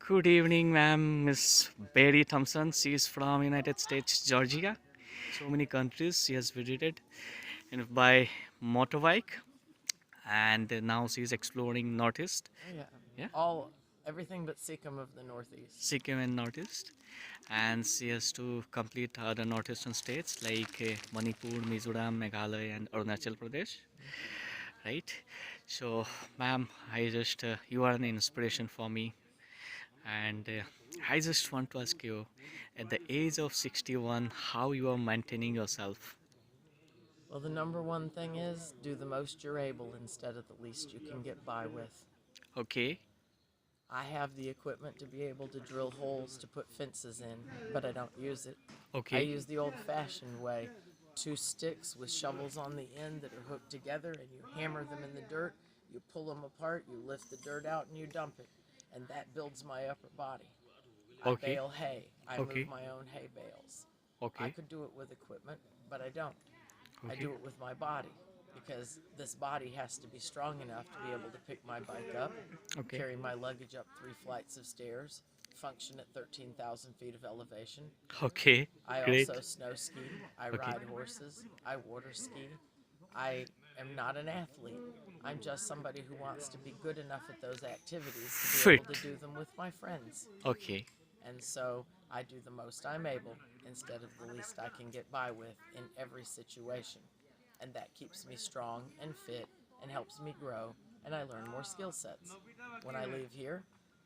Good evening, ma'am. Miss Barry Thompson. She is from United States, Georgia. So many countries she has visited and by motorbike, and now she is exploring Northeast. Oh yeah, Yeah, everything but Sikkim of the Northeast. Sikkim and Northeast, and she has to complete other northeastern states like Manipur, Mizoram, Meghalaya, and Arunachal Pradesh. Right. So, ma'am, I just you are an inspiration for me. And I just want to ask you, at the age of 61, how you are maintaining yourself? Well, the number one thing is do the most you're able instead of the least you can get by with. Okay, I have the equipment to be able to drill holes to put fences in, but I don't use it. I okay, use the old fashioned way, two sticks with shovels on the end that are hooked together, and you hammer them in the dirt, you pull them apart, you lift the dirt out, and you dump it. And that builds my upper body. I okay, bale hay. I move okay, my own hay bales. I okay, could do it with equipment, but I don't. I okay, do it with my body because this body has to be strong enough to be able to pick my bike up, okay, carry my luggage up 3 flights of stairs, function at 13,000 feet of elevation. okay, I great, also snow ski, I okay, ride horses, I water ski. I am not an athlete. I'm just somebody who wants to be good enough at those activities to be able to fit, do them with my friends. okay, And so I do the most I'm able instead of the least I can get by with in every situation. And that keeps me strong and fit and helps me grow, and I learn more skill sets. When I leave here,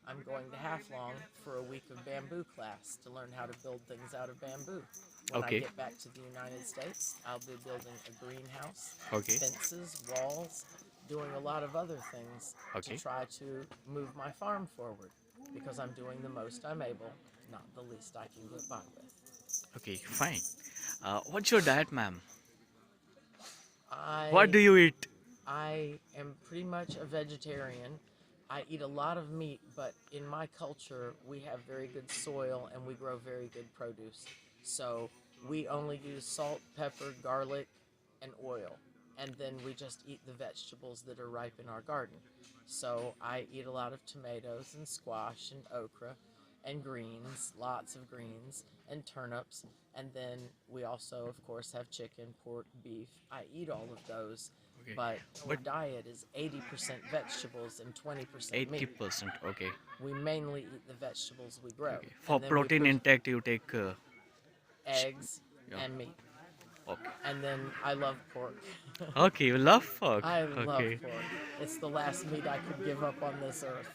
I'm going to Half-Long for a week of bamboo class to learn how to build things out of bamboo. When I okay, get back to the United States, I'll be building a greenhouse, okay, fences, walls, doing a lot of other things to okay, try to move my farm forward because I'm doing the most I'm able, not the least I can get by with. okay, fine. What's your diet, ma'am? What I do you eat? I am pretty much a vegetarian. I eat a lot of meat, but in my culture, we have very good soil and we grow very good produce. So we only use salt, pepper, garlic, and oil. And then we just eat the vegetables that are ripe in our garden. So I eat a lot of tomatoes and squash and okra and greens, lots of greens, and turnips. And then we also, of course, have chicken, pork, beef. I eat all of those, Okay, but our but diet is 80% vegetables and 20% meat. 80%. Okay, We mainly eat the vegetables we grow, okay. For and then we protein put intake, you take. eggs Yeah. and meat. Okay. And then I love pork. Okay, you love pork. I love Okay. pork. It's the last meat I could give up on this earth.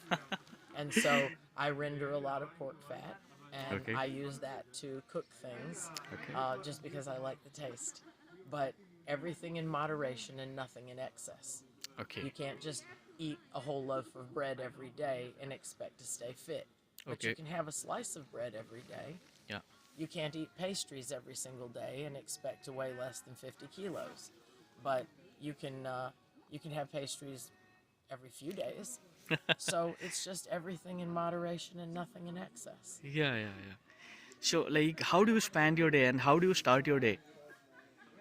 And so I render a lot of pork fat, and Okay. I use that to cook things Okay. just because I like the taste. But everything in moderation and nothing in excess. Okay. You can't just eat a whole loaf of bread every day and expect to stay fit. But you Okay. can have a slice of bread every day. Yeah. You can't eat pastries every single day and expect to weigh less than 50 kilos. But you can have pastries every few days. So it's just everything in moderation and nothing in excess. Yeah, yeah, yeah. So, like, how do you spend your day and how do you start your day?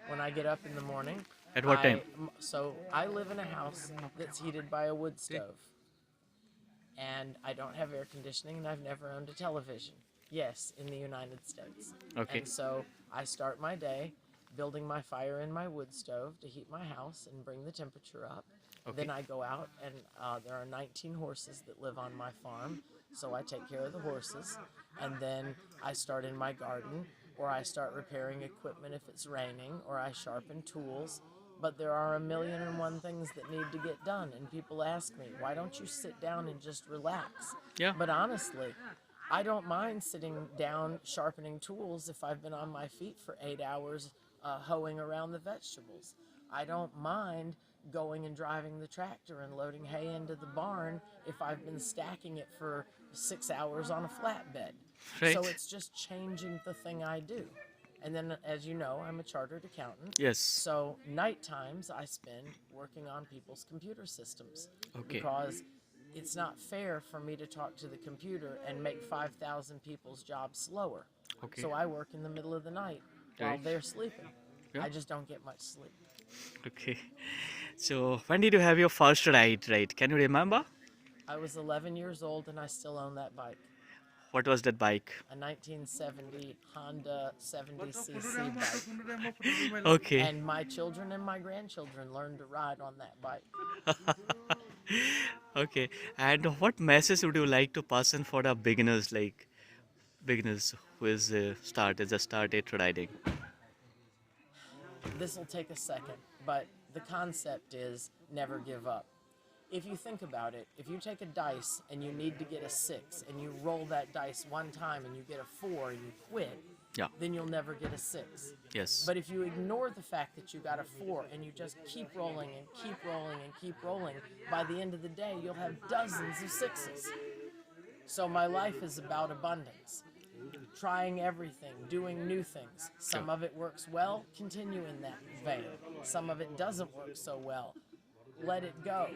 When I get up in the morning, At what time? I live in a house that's heated by a wood stove, and I don't have air conditioning, and I've never owned a television. Yes, in the United States. Okay. And so I start my day building my fire in my wood stove to heat my house and bring the temperature up. Okay. Then I go out, and there are 19 horses that live on my farm, so I take care of the horses. And then I start in my garden, or I start repairing equipment if it's raining, or I sharpen tools. But there are a million and one things that need to get done, and people ask me, why don't you sit down and just relax? Yeah. But honestly, I don't mind sitting down sharpening tools if I've been on my feet for 8 hours hoeing around the vegetables. I don't mind going and driving the tractor and loading hay into the barn if I've been stacking it for 6 hours on a flatbed. So Right. it's just changing the thing I do. And then, as you know, I'm a chartered accountant. Yes. So night times I spend working on people's computer systems Okay. because it's not fair for me to talk to the computer and make 5,000 people's jobs slower. Okay. So I work in the middle of the night while Right. they're sleeping. Yeah. I just don't get much sleep. Okay. So, when did you have your first ride? Right? Can you remember? I was 11 years old and I still own that bike. What was that bike? A 1970 Honda 70cc bike. Okay. And my children and my grandchildren learned to ride on that bike. Okay. And what message would you like to pass on for the beginners, like beginners who is just started riding? This will take a second, but the concept is never give up. If you think about it, if you take a dice and you need to get a 6 and you roll that dice one time and you get a 4 and you quit, Yeah. then you'll never get a 6. Yes. But if you ignore the fact that you got a 4 and you just keep rolling and keep rolling and keep rolling, by the end of the day, you'll have dozens of 6s. So my life is about abundance. Trying everything, doing new things. Some of it works well, continue in that vein. Some of it doesn't work so well. Let it go.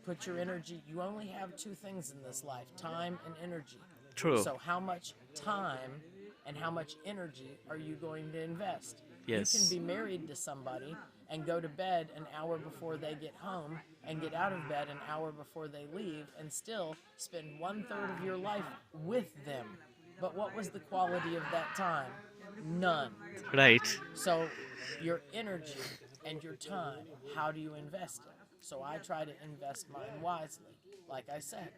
Put your energy, you only have two things in this life, time and energy. True. So how much time and how much energy are you going to invest? Yes. You can be married to somebody and go to bed an hour before they get home and get out of bed an hour before they leave and still spend 1/3 of your life with them. But what was the quality of that time? None. Right. So your energy and your time, how do you invest it? So I try to invest mine wisely. Like I said,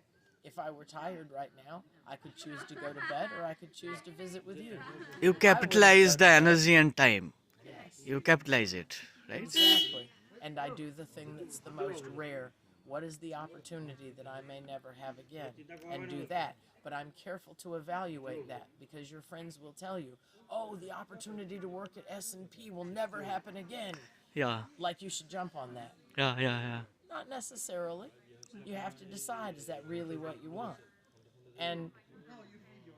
if I were tired right now, I could choose to go to bed or I could choose to visit with you. You capitalize the energy and time. Yes, You capitalize it, right? exactly. And I do the thing that's the most rare. What is the opportunity that I may never have again? And do that. But I'm careful to evaluate that because your friends will tell you, oh, the opportunity to work at S&P will never happen again. Yeah. Like you should jump on that. Yeah. Not necessarily. You have to decide, is that really what you want? And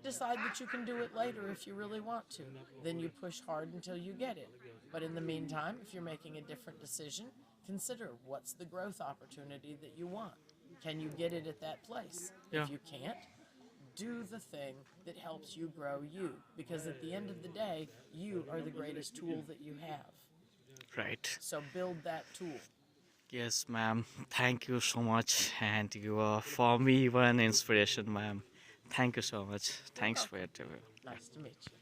decide that you can do it later if you really want to. Then you push hard until you get it. But in the meantime, if you're making a different decision, consider what's the growth opportunity that you want. Can you get it at that place? Yeah. If you can't, do the thing that helps you grow you. Because at the end of the day, you are the greatest tool that you have. Right. So build that tool. Yes, ma'am. Thank you so much. And you are, for me, you were an inspiration, ma'am. Thank you so much. Thanks for your interview. Nice to meet you.